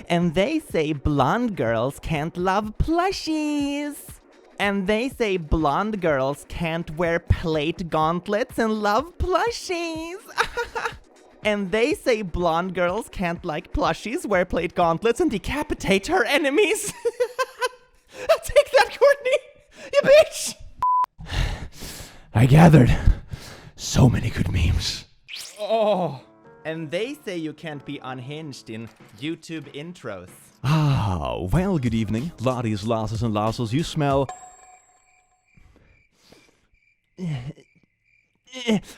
And they say blonde girls can't love plushies. And they say blonde girls can't wear plate gauntlets and love plushies. And they say blonde girls can't like plushies, wear plate gauntlets, and decapitate her enemies. Take that, Courtney! You bitch! I gathered so many good memes. Oh. And they say you can't be unhinged in YouTube intros. Ah, well, good evening. Ladies, lasses, and lasses, you smell...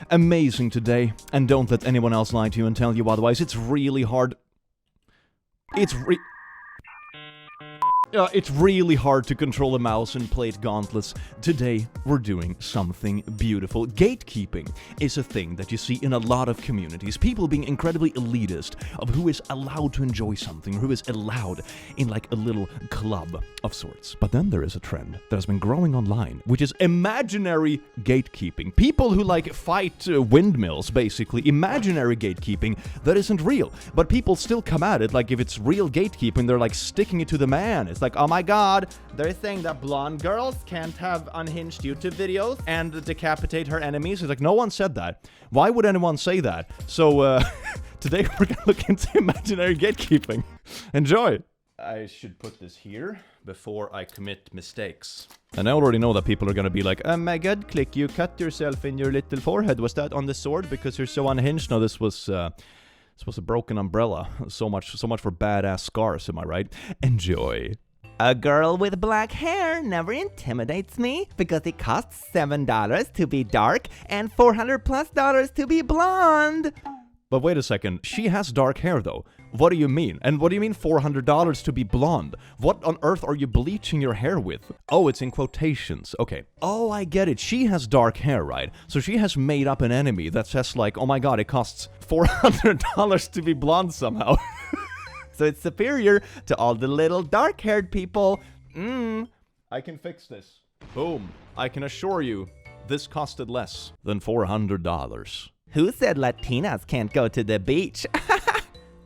amazing today. And don't let anyone else lie to you and tell you otherwise. It's really hard. It's really hard to control a mouse and plate gauntlets. Today, we're doing something beautiful. Gatekeeping is a thing that you see in a lot of communities. People being incredibly elitist of who is allowed to enjoy something, who is allowed in like a little club of sorts. But then there is a trend that has been growing online, which is imaginary gatekeeping. People who like fight windmills, basically. Imaginary gatekeeping that isn't real. But people still come at it like if it's real gatekeeping, they're like sticking it to the man. It's like, oh my god, they're saying that blonde girls can't have unhinged YouTube videos and decapitate her enemies. It's like, no one said that. Why would anyone say that? So, today we're gonna look into imaginary gatekeeping. Enjoy! I should put this here before I commit mistakes. And I already know that people are gonna be like, oh my god, Click, you cut yourself in your little forehead. Was that on the sword because you're so unhinged? No, this was a broken umbrella. So much for badass scars, am I right? Enjoy. A girl with black hair never intimidates me because it costs $7 to be dark and $400+ to be blonde. But wait a second, she has dark hair though. What do you mean? And what do you mean $400 to be blonde? What on earth are you bleaching your hair with? Oh, it's in quotations. Okay. Oh, I get it. She has dark hair, right? So she has made up an enemy that says like, oh my god, it costs $400 to be blonde somehow. So it's superior to all the little dark-haired people. I can fix this. Boom. I can assure you, this costed less than $400. Who said Latinas can't go to the beach?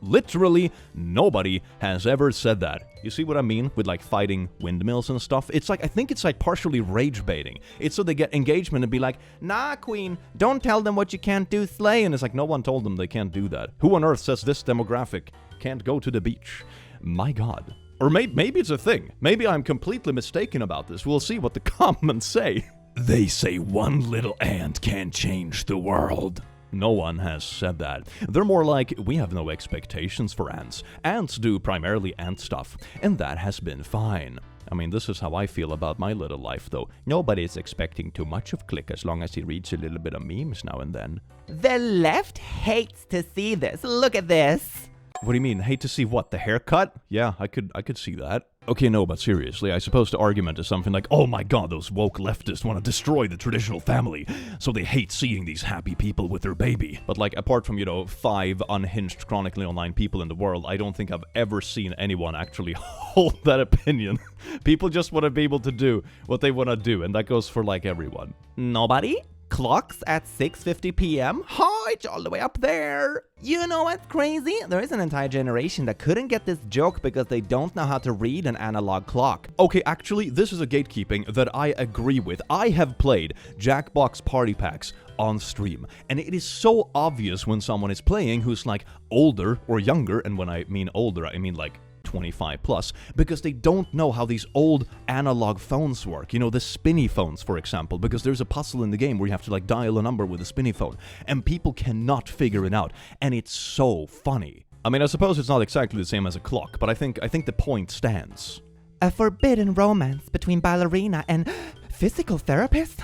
Literally nobody has ever said that. You see what I mean with like fighting windmills and stuff? It's like, I think it's like partially rage baiting. It's so they get engagement and be like, nah, queen, don't tell them what you can't do, slay. And it's like, no one told them they can't do that. Who on earth says this demographic can't go to the beach? My god. Or maybe it's a thing. Maybe I'm completely mistaken about this. We'll see what the comments say. They say one little ant can change the world. No one has said that. They're more like, we have no expectations for ants. Ants do primarily ant stuff, and that has been fine. I mean, this is how I feel about my little life, though. Nobody's expecting too much of Click as long as he reads a little bit of memes now and then. The left hates to see this. Look at this. What do you mean? Hate to see what? The haircut? Yeah, I could see that. Okay, no, but seriously, I suppose the argument is something like, oh my god, those woke leftists want to destroy the traditional family, so they hate seeing these happy people with their baby. But like, apart from, 5 unhinged chronically online people in the world, I don't think I've ever seen anyone actually hold that opinion. People just want to be able to do what they want to do, and that goes for like everyone. Nobody? Clocks at 6:50 p.m. Oh, it's all the way up there. You know what's crazy? There is an entire generation that couldn't get this joke because they don't know how to read an analog clock. Okay, actually, this is a gatekeeping that I agree with. I have played Jackbox Party Packs on stream, and it is so obvious when someone is playing who's like older or younger, and when I mean older, I mean like 25 plus, because they don't know how these old analog phones work. The spinny phones, for example, because there's a puzzle in the game where you have to like dial a number with a spinny phone, and people cannot figure it out, and it's so funny. I mean, I suppose it's not exactly the same as a clock, but I think the point stands. A forbidden romance between Ballerina and physical therapist?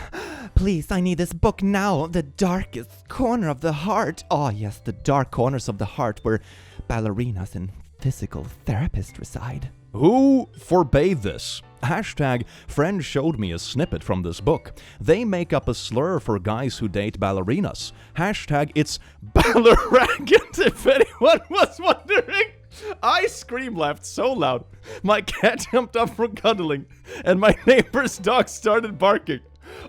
Please, I need this book now. The darkest corner of the heart. Oh yes, the dark corners of the heart where ballerinas and physical therapist reside. Who forbade this? Hashtag friend showed me a snippet from this book. They make up a slur for guys who date ballerinas. Hashtag it's balleragant, if anyone was wondering. I scream laughed so loud, my cat jumped up from cuddling, and my neighbor's dog started barking.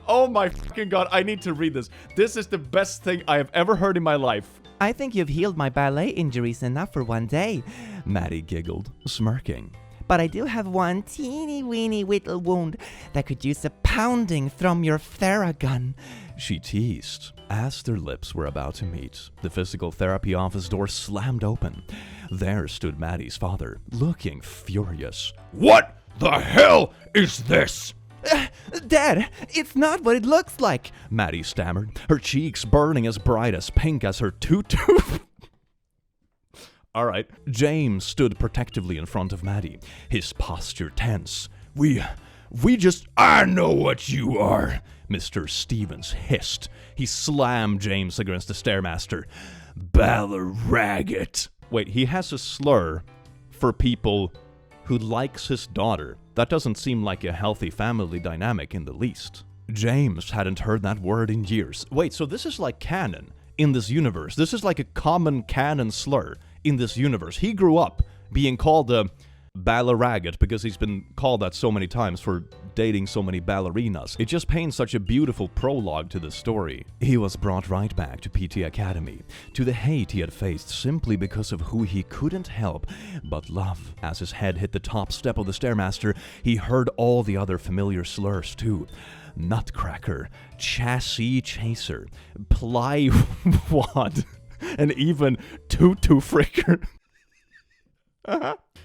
Oh my fucking god, I need to read this. This is the best thing I have ever heard in my life. I think you've healed my ballet injuries enough for one day. Maddie giggled, smirking. But I do have one teeny-weeny little wound that could use a pounding from your Theragun. She teased. As their lips were about to meet, the physical therapy office door slammed open. There stood Maddie's father, looking furious. What the hell is this? Dad, it's not what it looks like, Maddie stammered, her cheeks burning as bright as pink as her tutu. All right. James stood protectively in front of Maddie, his posture tense. We just... I know what you are, Mr. Stevens hissed. He slammed James against the Stairmaster. Ballerina. Wait, he has a slur for people who likes his daughter. That doesn't seem like a healthy family dynamic in the least. James hadn't heard that word in years. Wait, so this is like canon in this universe. This is like a common canon slur in this universe. He grew up being called a ballerina because he's been called that so many times for dating so many ballerinas. It just paints such a beautiful prologue to the story. He was brought right back to PT Academy, to the hate he had faced simply because of who he couldn't help but love. As his head hit the top step of the Stairmaster, he heard all the other familiar slurs too. Nutcracker, chassis chaser, plywad, and even tutu fricker.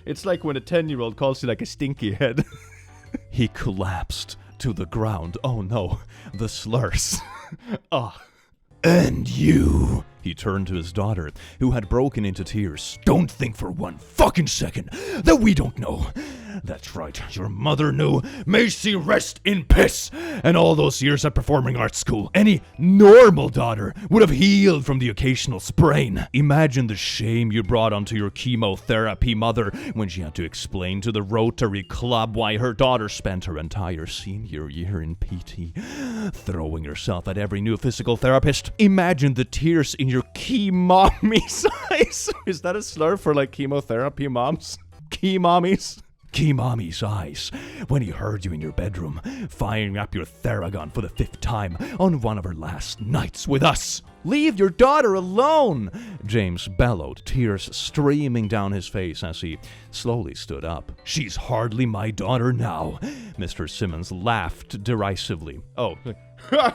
It's like when a 10-year-old calls you like a stinky head. He collapsed to the ground. Oh no, the slurs. And you, he turned to his daughter, who had broken into tears. Don't think for one fucking second that we don't know. That's right, your mother knew. May she rest in piss. And all those years at performing arts school, any normal daughter would have healed from the occasional sprain. Imagine the shame you brought onto your chemotherapy mother when she had to explain to the Rotary Club why her daughter spent her entire senior year in PT, throwing herself at every new physical therapist. Imagine the tears in your mommy's eyes. Is that a slur for like chemotherapy moms? Mommies? Mommy's eyes when he heard you in your bedroom, firing up your Theragun for the 5th time on one of her last nights with us. Leave your daughter alone, James bellowed, tears streaming down his face as he slowly stood up. She's hardly my daughter now. Mr. Simmons laughed derisively. Oh,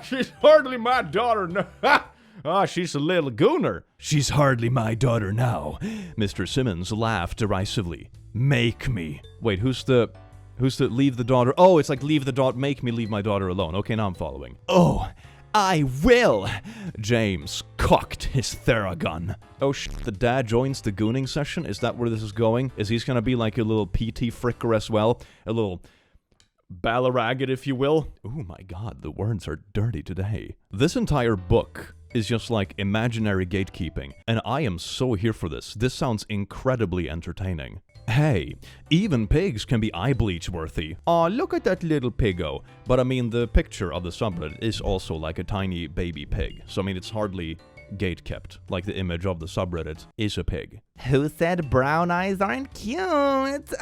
she's hardly my daughter now. She's a little gooner. She's hardly my daughter now. Mr. Simmons laughed derisively. Make me. Wait, who's the leave the daughter? Oh, it's like leave the daughter, make me leave my daughter alone. Okay, now I'm following. Oh, I will. James cocked his Theragun. Oh the dad joins the gooning session? Is that where this is going? Is he's gonna be like a little PT fricker as well? A little ballerina, if you will? Oh my god, the words are dirty today. This entire book is just like imaginary gatekeeping, and I am so here for this. This sounds incredibly entertaining. Hey, even pigs can be eye bleach worthy. Aw, look at that little piggo. But I mean, the picture of the subreddit is also like a tiny baby pig. So I mean, it's hardly gate-kept. Like the image of the subreddit is a pig. Who said brown eyes aren't cute?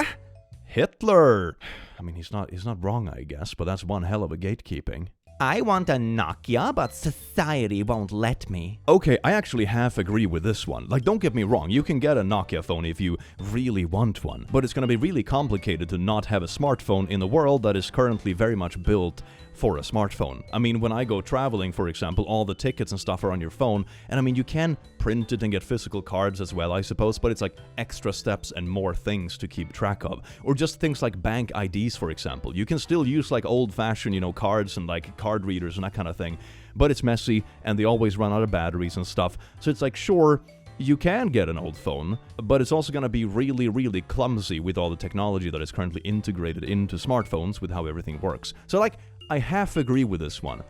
Hitler! I mean, he's not wrong, I guess, but that's one hell of a gatekeeping. I want a Nokia, but society won't let me. Okay, I actually half agree with this one. Like, don't get me wrong, you can get a Nokia phone if you really want one, but it's gonna be really complicated to not have a smartphone in a world that is currently very much built for a smartphone. I mean, when I go traveling, for example, all the tickets and stuff are on your phone, and I mean, you can print it and get physical cards as well, I suppose, but it's like extra steps and more things to keep track of. Or just things like bank IDs, for example. You can still use like old-fashioned, cards and like card readers and that kind of thing, but it's messy, and they always run out of batteries and stuff, so it's like, sure, you can get an old phone, but it's also going to be really, really clumsy with all the technology that is currently integrated into smartphones with how everything works. So like, I half agree with this one.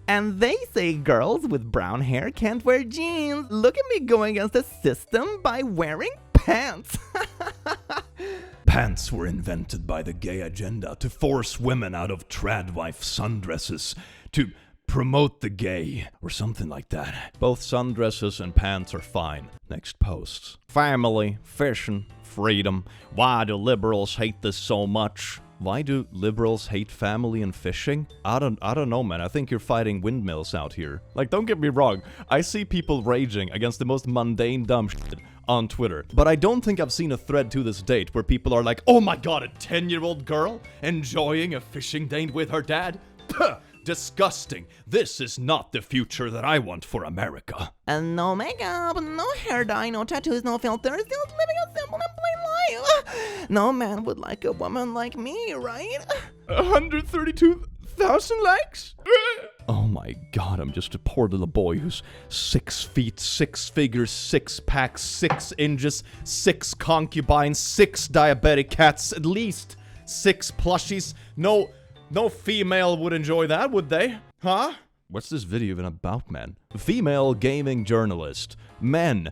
And they say girls with brown hair can't wear jeans. Look at me going against the system by wearing pants. Pants were invented by the gay agenda to force women out of tradwife sundresses, to promote the gay, or something like that. Both sundresses and pants are fine. Next post. Family, fishing, freedom. Why do liberals hate this so much? Why do liberals hate family and fishing? I don't know, man. I think you're fighting windmills out here. Like, don't get me wrong. I see people raging against the most mundane dumb shit on Twitter. But I don't think I've seen a thread to this date where people are like, oh my god, a 10-year-old girl enjoying a fishing date with her dad? Puh! Disgusting. This is not the future that I want for America. And no makeup, no hair dye, no tattoos, no filters, just living a simple and plain life. No man would like a woman like me, right? 132,000 likes? Oh my god, I'm just a poor little boy who's 6 feet, 6 figures, 6 packs, 6 inches, 6 concubines, 6 diabetic cats, at least 6 plushies. No female would enjoy that, would they? Huh? What's this video even about, man? Female gaming journalist. Men.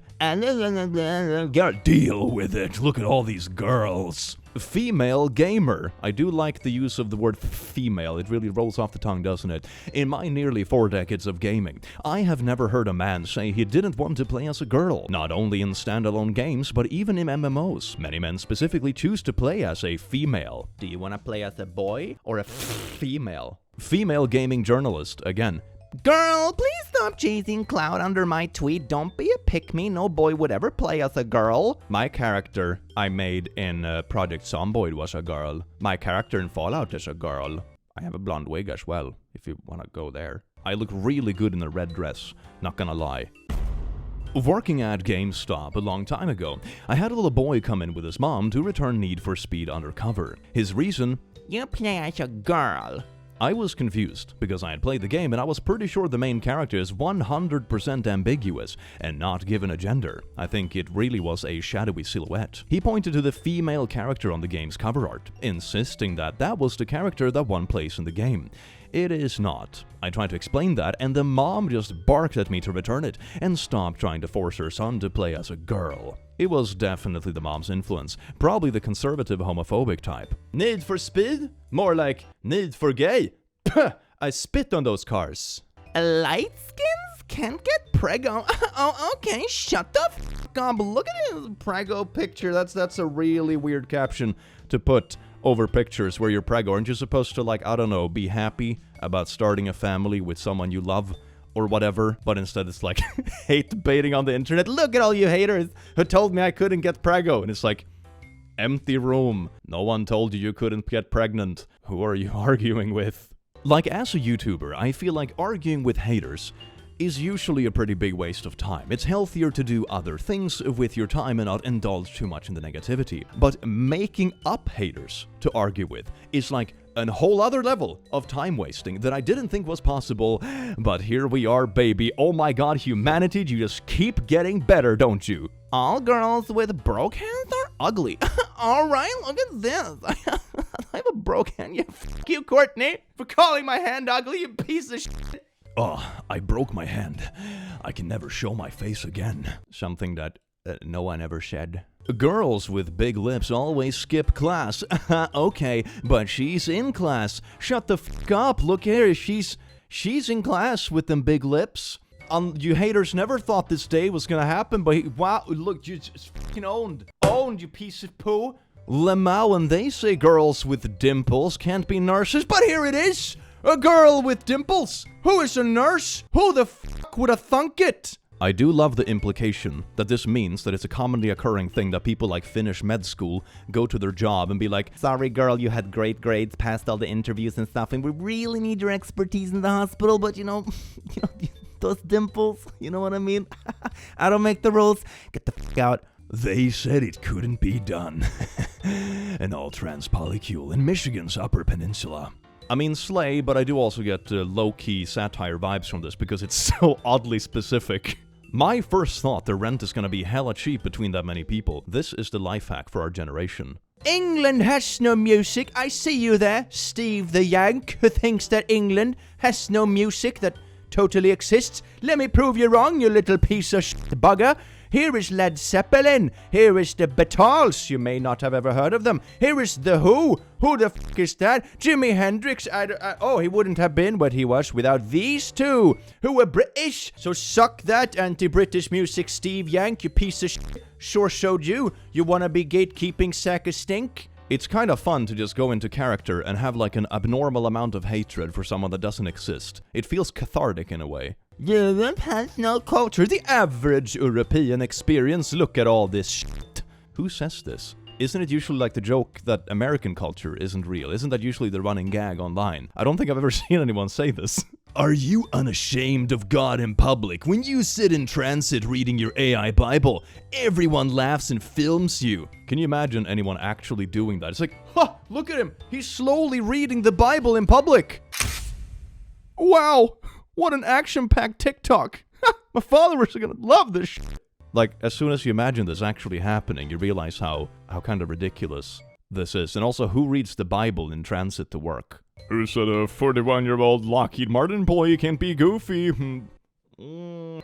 Deal with it. Look at all these girls. Female gamer. I do like the use of the word female. It really rolls off the tongue, doesn't it? In my nearly 4 decades of gaming, I have never heard a man say he didn't want to play as a girl. Not only in standalone games, but even in MMOs. Many men specifically choose to play as a female. Do you want to play as a boy or a female? Female gaming journalist, again. Girl, please stop chasing clout under my tweet. Don't be a pick-me. No boy would ever play as a girl. My character I made in Project Zomboid was a girl. My character in Fallout is a girl. I have a blonde wig as well, if you want to go there. I look really good in a red dress, not gonna lie. Working at GameStop a long time ago, I had a little boy come in with his mom to return Need for Speed Undercover. His reason? You play as a girl. I was confused, because I had played the game and I was pretty sure the main character is 100% ambiguous and not given a gender. I think it really was a shadowy silhouette. He pointed to the female character on the game's cover art, insisting that that was the character that one plays in the game. It is not. I tried to explain that, and the mom just barked at me to return it, and stopped trying to force her son to play as a girl. It was definitely the mom's influence, probably the conservative homophobic type. Need for speed? More like, need for gay? Puh, I spit on those cars. Light skins can't get prego. Oh, okay, shut the f*** up. Look at his prego picture. That's a really weird caption to put over pictures where you're prego. Aren't you supposed to, like, I don't know, be happy about starting a family with someone you love or whatever? But instead it's like hate baiting on the internet. Look at all you haters who told me I couldn't get prego. And it's like, empty room. No one told you couldn't get pregnant. Who are you arguing with? Like, as a YouTuber, I feel like arguing with haters is usually a pretty big waste of time. It's healthier to do other things with your time and not indulge too much in the negativity. But making up haters to argue with is like a whole other level of time wasting that I didn't think was possible, but here we are, baby. Oh my god, humanity, you just keep getting better, don't you? All girls with broke hands are ugly. Alright, look at this. I have a broke hand. Yeah, f*** you, Courtney, for calling my hand ugly, you piece of shit. Oh, I broke my hand. I can never show my face again. Something that no one ever said. Girls with big lips always skip class. Okay, but she's in class. Shut the f*** up. Look here, she's in class with them big lips. You haters never thought this day was gonna happen, but wow, look, you just fucking owned, you piece of poo. Lemao, and they say girls with dimples can't be nurses, but here it is! A girl with dimples! Who is a nurse? Who the fuck would have thunk it? I do love the implication that this means that it's a commonly occurring thing that people like finish med school, go to their job and be like, sorry girl, you had great grades, passed all the interviews and stuff, and we really need your expertise in the hospital, but you know, those dimples, you know what I mean? I don't make the rules. Get the fuck out. They said it couldn't be done. An all-trans polycule in Michigan's Upper Peninsula. I mean, slay, but I do also get low-key satire vibes from this because it's so oddly specific. My first thought, the rent is gonna be hella cheap between that many people. This is the life hack for our generation. England has no music. I see you there, Steve the Yank, who thinks that England has no music that totally exists. Let me prove you wrong, you little piece of shit bugger. Here is Led Zeppelin. Here is the Beatles. You may not have ever heard of them. Here is The Who. Who the fuck is that? Jimi Hendrix. Oh, he wouldn't have been what he was without these two, who were British. So suck that, anti-British music, Steve Yank, you piece of shit. Sure showed you. You wanna be gatekeeping sack of stink? It's kind of fun to just go into character and have like an abnormal amount of hatred for someone that doesn't exist. It feels cathartic in a way. Europe has no culture. The average European experience. Look at all this shit. Who says this? Isn't it usually like the joke that American culture isn't real? Isn't that usually the running gag online? I don't think I've ever seen anyone say this. Are you unashamed of God in public? When you sit in transit reading your AI Bible, everyone laughs and films you. Can you imagine anyone actually doing that? It's like, ha, look at him. He's slowly reading the Bible in public. Wow, what an action-packed TikTok. My followers are gonna love this shit. Like, as soon as you imagine this actually happening, you realize how kind of ridiculous this is. And also, who reads the Bible in transit to work? Who said a 41-year-old Lockheed Martin employee can't be goofy?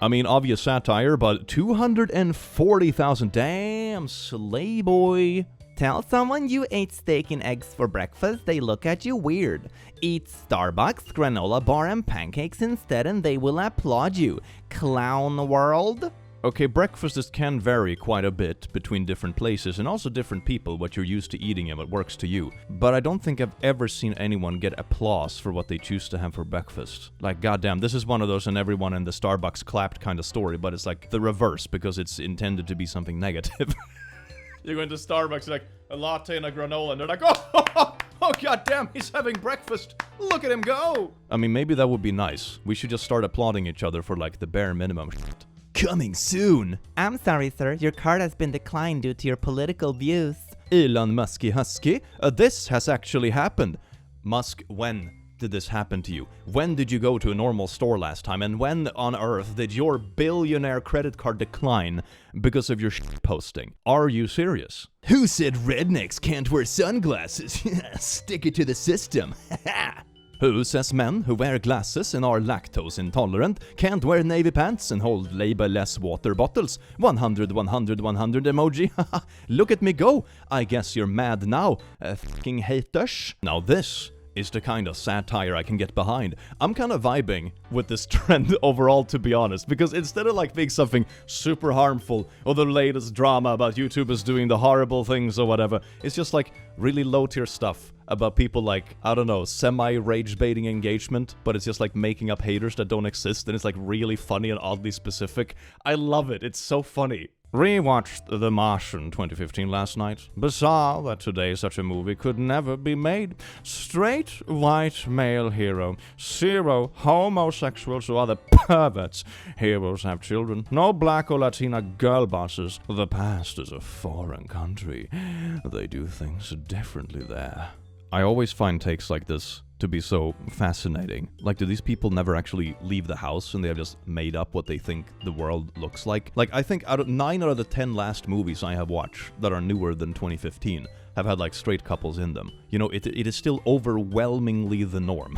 I mean, obvious satire, but 240,000. Damn, slay boy. Tell someone you ate steak and eggs for breakfast, they look at you weird. Eat Starbucks, granola bar, and pancakes instead, and they will applaud you. Clown world. Okay, breakfasts can vary quite a bit between different places and also different people what you're used to eating and what works to you. But I don't think I've ever seen anyone get applause for what they choose to have for breakfast. Like, goddamn, this is one of those and everyone in the Starbucks clapped kind of story, but it's like the reverse because it's intended to be something negative. You go into Starbucks, like, a latte and a granola, and they're like, oh, goddamn, he's having breakfast. Look at him go. I mean, maybe that would be nice. We should just start applauding each other for, like, the bare minimum shit. Coming soon. I'm sorry, sir. Your card has been declined due to your political views. Elon Musky Husky, this has actually happened. Musk, when did this happen to you? When did you go to a normal store last time? And when on earth did your billionaire credit card decline because of your shit posting? Are you serious? Who said rednecks can't wear sunglasses? Stick it to the system. Who says men who wear glasses and are lactose intolerant can't wear navy pants and hold label-less water bottles? 100, 100, 100 emoji. Look at me go. I guess you're mad now, fucking haters. Now this is the kind of satire I can get behind. I'm kind of vibing with this trend overall, to be honest, because instead of like being something super harmful or the latest drama about YouTubers doing the horrible things or whatever, it's just like really low-tier stuff about people like, I don't know, semi-rage-baiting engagement, but it's just like making up haters that don't exist, and it's like really funny and oddly specific. I love it. It's so funny. Rewatched The Martian 2015 last night. Bizarre that today such a movie could never be made. Straight, white, male hero. Zero homosexuals or other perverts. Heroes have children. No black or Latina girl bosses. The past is a foreign country. They do things differently there. I always find takes like this to be so fascinating. Like, do these people never actually leave the house and they have just made up what they think the world looks like? Like, I think 9 out of the 10 last movies I have watched that are newer than 2015 have had like straight couples in them. You know, it is still overwhelmingly the norm.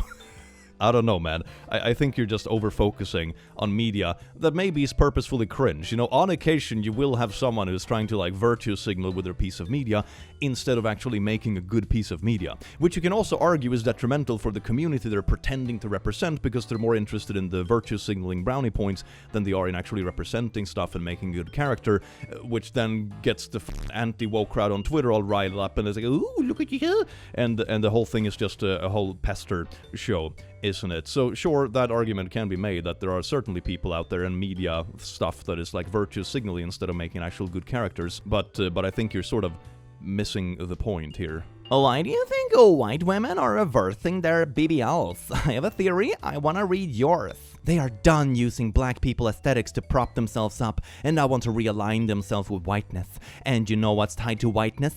I don't know, man. I think you're just over-focusing on media that maybe is purposefully cringe. You know, on occasion you will have someone who's trying to like virtue signal with their piece of media instead of actually making a good piece of media, which you can also argue is detrimental for the community they're pretending to represent because they're more interested in the virtue signaling brownie points than they are in actually representing stuff and making good character, which then gets the anti-woke crowd on Twitter all riled up and it's like, ooh, look at you, and the whole thing is just a whole pester show, isn't it? So sure, that argument can be made that there are certainly people out there in media stuff that is like virtue signaling instead of making actual good characters, but I think you're sort of missing the point here. Why do you think white women are reversing their BBLs? I have a theory, I wanna read yours. They are done using black people aesthetics to prop themselves up and now want to realign themselves with whiteness. And you know what's tied to whiteness?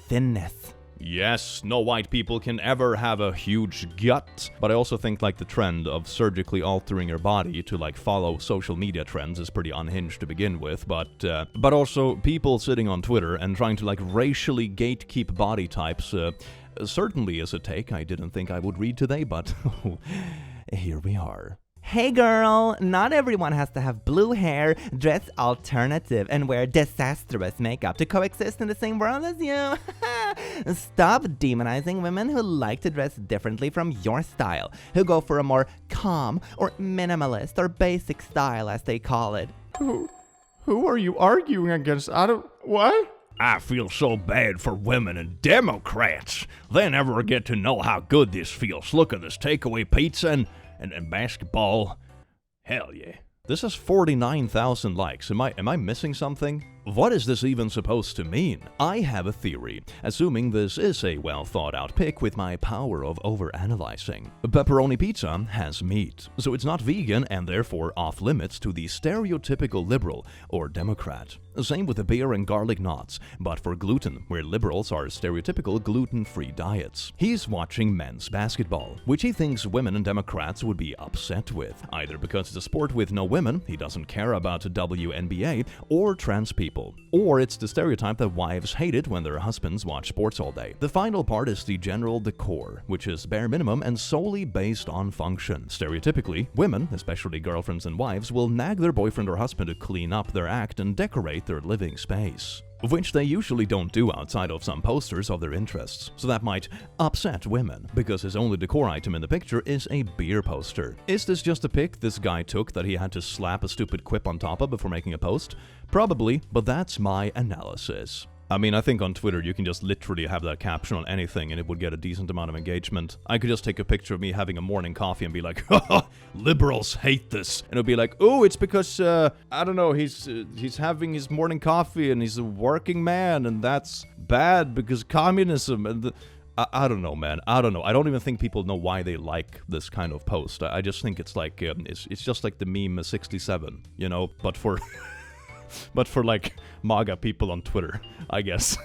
Thinness. Yes, no white people can ever have a huge gut. But I also think like the trend of surgically altering your body to like follow social media trends is pretty unhinged to begin with. But also people sitting on Twitter and trying to like racially gatekeep body types certainly is a take I didn't think I would read today, but here we are. Hey girl, not everyone has to have blue hair, dress alternative, and wear disastrous makeup to coexist in the same world as you. Stop demonizing women who like to dress differently from your style, who go for a more calm or minimalist or basic style as they call it. Who are you arguing against? What? I feel so bad for women and Democrats. They never get to know how good this feels. Look at this takeaway pizza and basketball. Hell yeah. This has 49,000 likes. Am I missing something? What is this even supposed to mean? I have a theory, assuming this is a well-thought-out pic with my power of overanalyzing. Pepperoni pizza has meat, so it's not vegan and therefore off-limits to the stereotypical liberal or Democrat. Same with the beer and garlic knots, but for gluten, where liberals are stereotypical gluten-free diets. He's watching men's basketball, which he thinks women and Democrats would be upset with, either because it's a sport with no women, he doesn't care about WNBA, or trans people. Or it's the stereotype that wives hate it when their husbands watch sports all day. The final part is the general decor, which is bare minimum and solely based on function. Stereotypically, women, especially girlfriends and wives, will nag their boyfriend or husband to clean up their act and decorate their living space, which they usually don't do outside of some posters of their interests. So that might upset women, because his only decor item in the picture is a beer poster. Is this just a pic this guy took that he had to slap a stupid quip on top of before making a post? Probably, but that's my analysis. I mean, I think on Twitter you can just literally have that caption on anything and it would get a decent amount of engagement. I could just take a picture of me having a morning coffee and be like, haha, liberals hate this. And it'll be like, oh, it's because, I don't know, he's having his morning coffee and he's a working man and that's bad because communism and I don't know, man. I don't know. I don't even think people know why they like this kind of post. I just think it's like, it's just like the meme 67, you know, but for... but for, like, MAGA people on Twitter, I guess.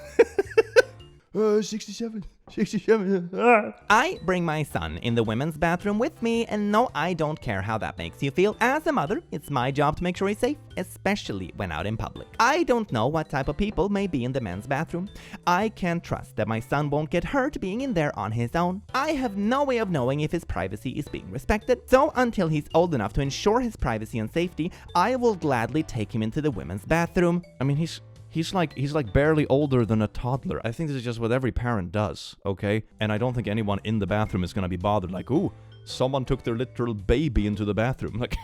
67. I bring my son in the women's bathroom with me, and no, I don't care how that makes you feel. As a mother, it's my job to make sure he's safe, especially when out in public. I don't know what type of people may be in the men's bathroom. I can trust that my son won't get hurt being in there on his own. I have no way of knowing if his privacy is being respected, so until he's old enough to ensure his privacy and safety, I will gladly take him into the women's bathroom. I mean, He's like barely older than a toddler. I think this is just what every parent does, okay? And I don't think anyone in the bathroom is gonna be bothered like, ooh, someone took their literal baby into the bathroom. Like,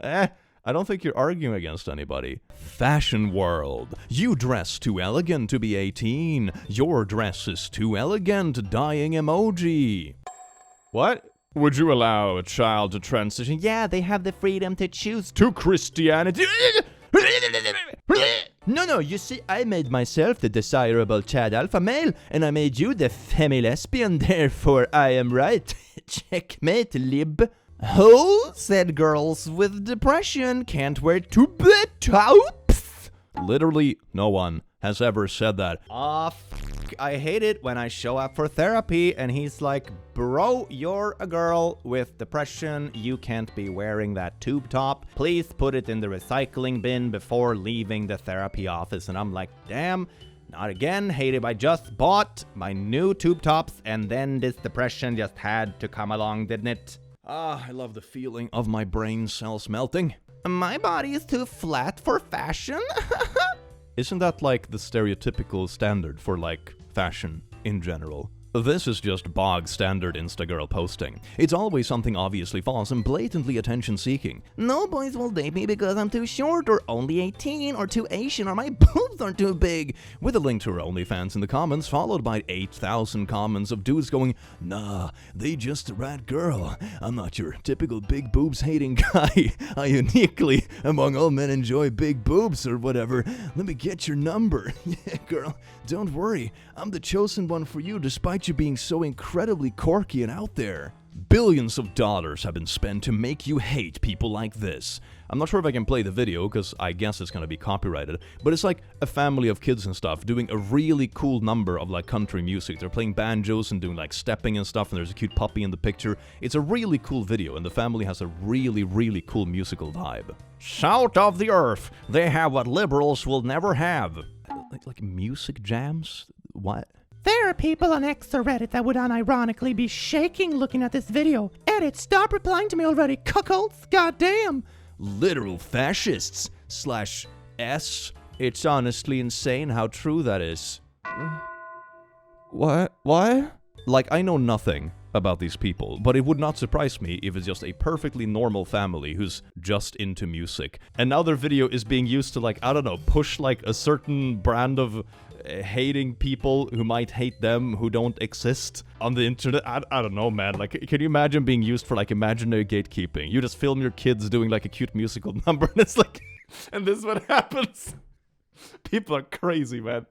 I don't think you're arguing against anybody. Fashion world. You dress too elegant to be 18. Your dress is too elegant, dying emoji. What? Would you allow a child to transition? Yeah, they have the freedom to choose to Christianity. No, you see, I made myself the desirable Chad alpha male, and I made you the femi-lesbian, therefore I am right. Checkmate, lib. Who said girls with depression can't wear tube tops? Literally no one has ever said that. I hate it when I show up for therapy and he's like, bro, you're a girl with depression. You can't be wearing that tube top. Please put it in the recycling bin before leaving the therapy office. And I'm like, damn, not again. Hate it. I just bought my new tube tops and then this depression just had to come along, didn't it? I love the feeling of my brain cells melting. My body is too flat for fashion. Isn't that like the stereotypical standard for like fashion in general? This is just bog standard Instagirl posting. It's always something obviously false and blatantly attention-seeking. No boys will date me because I'm too short or only 18 or too Asian or my boobs are too big. With a link to her OnlyFans in the comments, followed by 8,000 comments of dudes going, nah, they just the right girl. I'm not your typical big boobs hating guy. I uniquely, among all men, enjoy big boobs or whatever. Let me get your number. Yeah, girl, don't worry. I'm the chosen one for you despite you being so incredibly quirky and out there. Billions of dollars have been spent to make you hate people like this. I'm not sure if I can play the video because I guess it's gonna be copyrighted, but it's like a family of kids and stuff doing a really cool number of like country music. They're playing banjos and doing like stepping and stuff, and there's a cute puppy in the picture. It's a really cool video and the family has a really cool musical vibe. Salt of the earth, they have what liberals will never have. Like music jams? What? There are people on X or Reddit that would unironically be shaking looking at this video. Edit, stop replying to me already, cuckolds, goddamn. Literal fascists /S. It's honestly insane how true that is. What? Like, I know nothing about these people, but it would not surprise me if it's just a perfectly normal family who's just into music. And now their video is being used to, like, I don't know, push like a certain brand of hating people who might hate them, who don't exist on the internet. I don't know, man. Like, can you imagine being used for like imaginary gatekeeping? You just film your kids doing like a cute musical number and it's like, and this is what happens. People are crazy, man.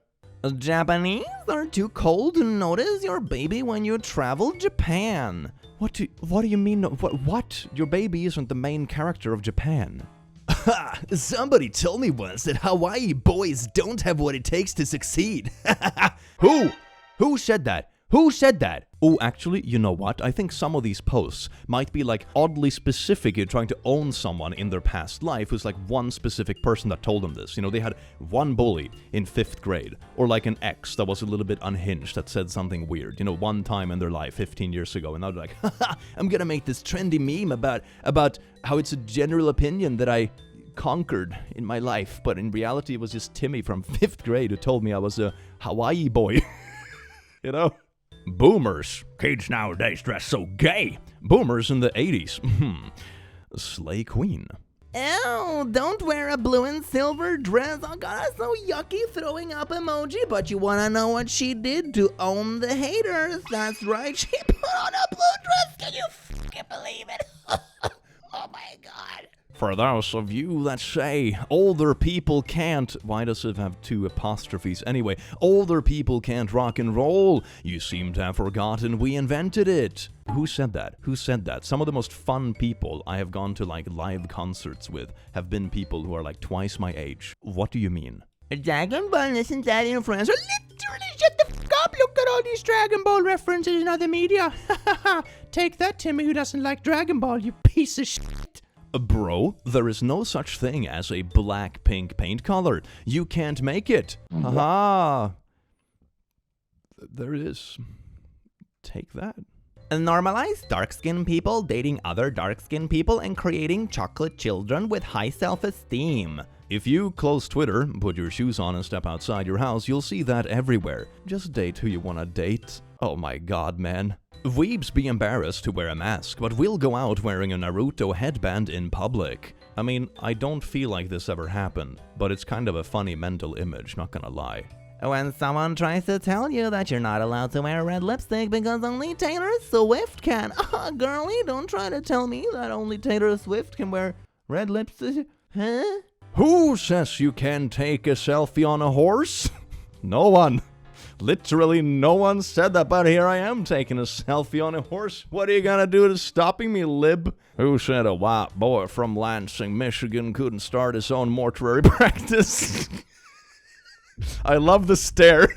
Japanese are too cold to notice your baby when you travel Japan. What do you mean? What? Your baby isn't the main character of Japan. Somebody told me once that Hawaii boys don't have what it takes to succeed. Who? Who said that? Who said that? Oh, actually, you know what? I think some of these posts might be like oddly specific in trying to own someone in their past life who's like one specific person that told them this. You know, they had one bully in 5th grade, or like an ex that was a little bit unhinged that said something weird, you know, one time in their life 15 years ago, and now they're like, haha, I'm gonna make this trendy meme about how it's a general opinion that I conquered in my life, but in reality it was just Timmy from 5th grade who told me I was a Hawaii boy. You know? Boomers. Kids nowadays dress so gay. Boomers in the 80s. Slay queen. Ew, don't wear a blue and silver dress. Oh god, that's so yucky, throwing up emoji. But you wanna know what she did to own the haters? That's right, she put on a blue dress. Can you fucking believe it? Oh my god. For those of you that say older people can't, why does it have 2 apostrophes anyway? Older people can't rock and roll. You seem to have forgotten we invented it. Who said that? Who said that? Some of the most fun people I have gone to like live concerts with have been people who are like twice my age. What do you mean? Dragon Ball isn't that influencer. Literally, shut the fuck up. Look at all these Dragon Ball references in other media. Take that, Timmy, who doesn't like Dragon Ball, you piece of shit. Bro, there is no such thing as a black-pink paint color. You can't make it. Haha. There it is. Take that. Normalize dark-skinned people dating other dark-skinned people and creating chocolate children with high self-esteem. If you close Twitter, put your shoes on and step outside your house, you'll see that everywhere. Just date who you wanna date. Oh my god, man. Weebs be embarrassed to wear a mask, but we'll go out wearing a Naruto headband in public. I mean, I don't feel like this ever happened, but it's kind of a funny mental image, not gonna lie. When someone tries to tell you that you're not allowed to wear red lipstick because only Taylor Swift can. Girlie, don't try to tell me that only Taylor Swift can wear red lipstick. Huh? Who says you can take a selfie on a horse? No one. Literally no one said that, but here I am taking a selfie on a horse. What are you gonna do to stopping me, lib? Who said a white boy from Lansing, Michigan couldn't start his own mortuary practice? I love the stare.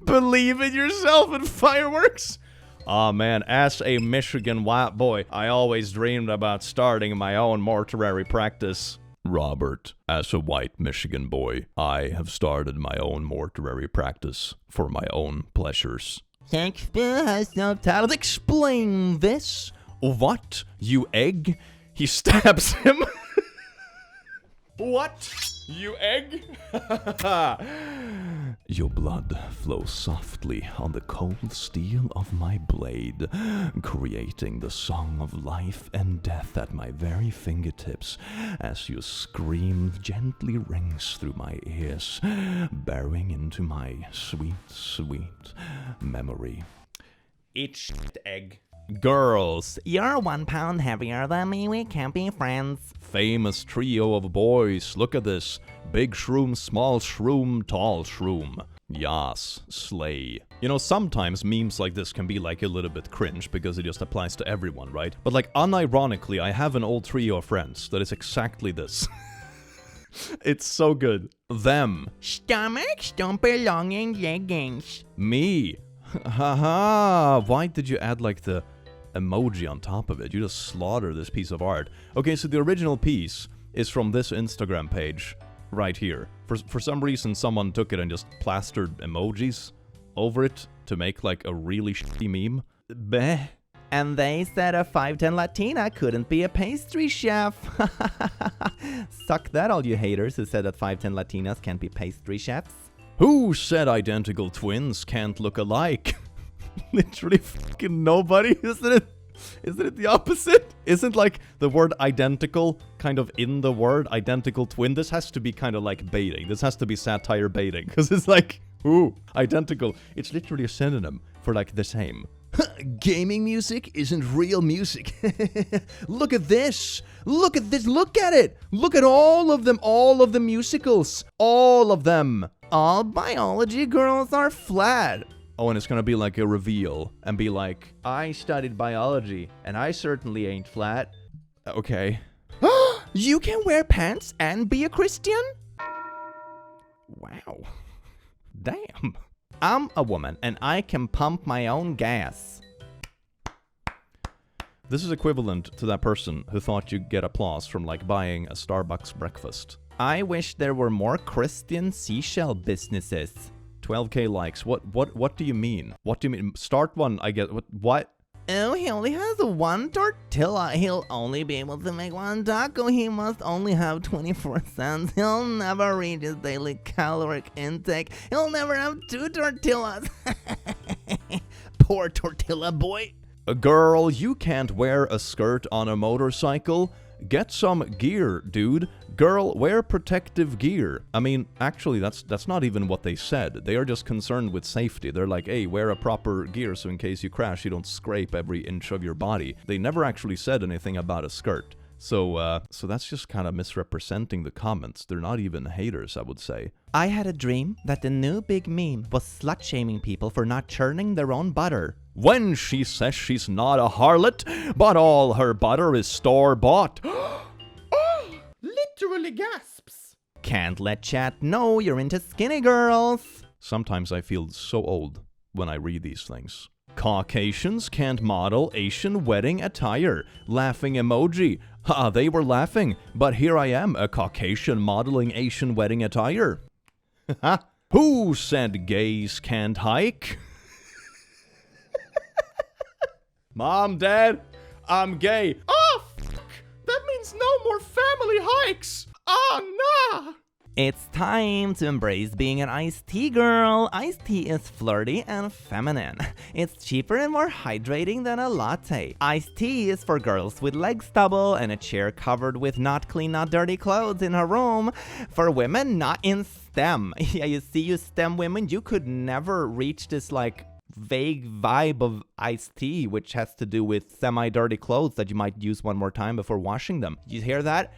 Believe in yourself and fireworks? Aw man, as a Michigan white boy, I always dreamed about starting my own mortuary practice. Robert, as a white Michigan boy, I have started my own mortuary practice for my own pleasures. Shakespeare has no talent. Explain this. What? You egg? He stabs him. What? You egg? Your blood flows softly on the cold steel of my blade, creating the song of life and death at my very fingertips as your scream gently rings through my ears, bearing into my sweet, sweet memory. Eat shit, egg. Girls, You're 1 pound heavier than me, we can't be friends. famous trio of boys, look at this. Big shroom, small shroom, tall shroom. Yas, slay. You know, sometimes memes like this can be like a little bit cringe because it just applies to everyone, right? But like unironically, I have an old trio of friends that is exactly this. It's so good. Them. Stomachs don't belong in leggings. Me. Haha. Why did you add like the emoji on top of it? You just slaughter this piece of art. Okay, so the original piece is from this Instagram page right here. For some reason, someone took it and just plastered emojis over it to make like a really shitty meme. Bleh. And they said a 5'10 Latina couldn't be a pastry chef. Suck that, all you haters who said that 5'10 Latinas can't be pastry chefs. Who said identical twins can't look alike? Literally fucking nobody, isn't it? Isn't it the opposite? Isn't like the word identical kind of in the word identical twin? This has to be kind of like baiting. This has to be satire baiting. Because it's like, ooh, identical. It's literally a synonym for like the same. Gaming music isn't real music. Look at this. Look at this. Look at it. Look at all of them. All of the musicals. All of them. All biology girls are flat. Oh, and it's gonna be like a reveal and be like, I studied biology and I certainly ain't flat. Okay. You can wear pants and be a Christian? Wow. Damn. I'm a woman and I can pump my own gas. This is equivalent to that person who thought you'd get applause from like buying a Starbucks breakfast. I wish there were more Christian seashell businesses. 12k likes. What do you mean? What do you mean? Start one, I guess. What? Oh, he only has one tortilla. He'll only be able to make one taco. He must only have 24 cents. He'll never reach his daily caloric intake. He'll never have 2 tortillas. Poor tortilla boy. A girl, you can't wear a skirt on a motorcycle. Get some gear, dude. Girl, wear protective gear. I mean, actually, that's not even what they said. They are just concerned with safety. They're like, hey, wear a proper gear so in case you crash, you don't scrape every inch of your body. They never actually said anything about a skirt. So that's just kind of misrepresenting the comments. They're not even haters, I would say. I had a dream that the new big meme was slut-shaming people for not churning their own butter. When she says she's not a harlot, but all her butter is store-bought. Literally gasps. Can't let chat know you're into skinny girls. Sometimes I feel so old when I read these things. Caucasians can't model Asian wedding attire. Laughing emoji. Ha, they were laughing, but here I am, a Caucasian modeling Asian wedding attire. Who said gays can't hike? Mom, Dad, I'm gay. Oh, fuck. That means no more family hikes. Oh, nah. It's time to embrace being an iced tea girl. Iced tea is flirty and feminine. It's cheaper and more hydrating than a latte. Iced tea is for girls with leg stubble and a chair covered with not clean, not dirty clothes in her room. For women not in STEM. Yeah, you see, you STEM women, you could never reach this like vague vibe of iced tea, which has to do with semi-dirty clothes that you might use one more time before washing them. You hear that?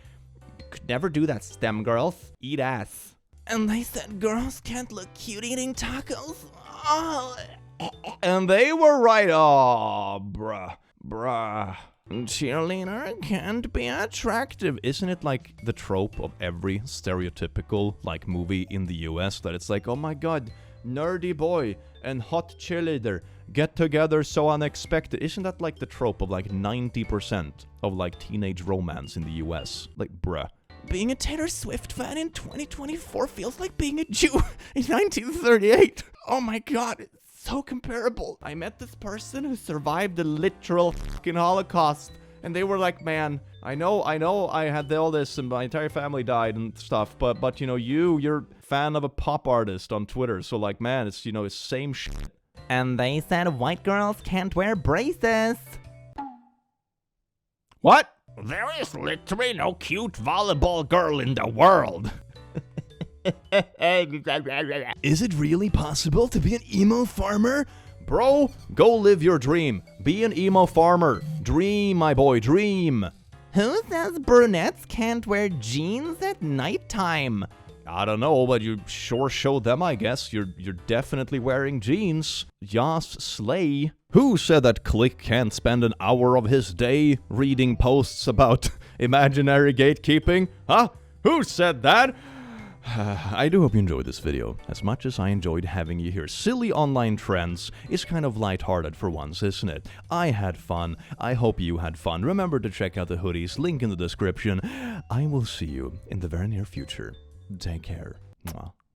Could never do that, STEM girls. Eat ass. And they said girls can't look cute eating tacos. Oh. And they were right. Oh, bruh. Cheerleader can't be attractive. Isn't it like the trope of every stereotypical like movie in the US that it's like, oh my god, nerdy boy and hot cheerleader get together so unexpected? Isn't that like the trope of like 90% of like teenage romance in the US? Like, bruh. Being a Taylor Swift fan in 2024 feels like being a Jew in 1938. Oh my god, it's so comparable. I met this person who survived the literal fucking Holocaust, and they were like, man, I know I had all this and my entire family died and stuff, but you know, you're a fan of a pop artist on Twitter, so like, man, it's, you know, it's same shit. And they said white girls can't wear braces. What? There is literally no cute volleyball girl in the world. Is it really possible to be an emo farmer? Bro, go live your dream. Be an emo farmer. Dream, my boy, dream. Who says brunettes can't wear jeans at nighttime? I don't know, but you sure showed them, I guess. You're definitely wearing jeans. Yas slay. Who said that Click can't spend an hour of his day reading posts about imaginary gatekeeping? Huh? Who said that? I do hope you enjoyed this video, as much as I enjoyed having you here. Silly online trends is kind of lighthearted for once, isn't it? I had fun. I hope you had fun. Remember to check out the hoodies, link in the description. I will see you in the very near future. Take care. Mwah.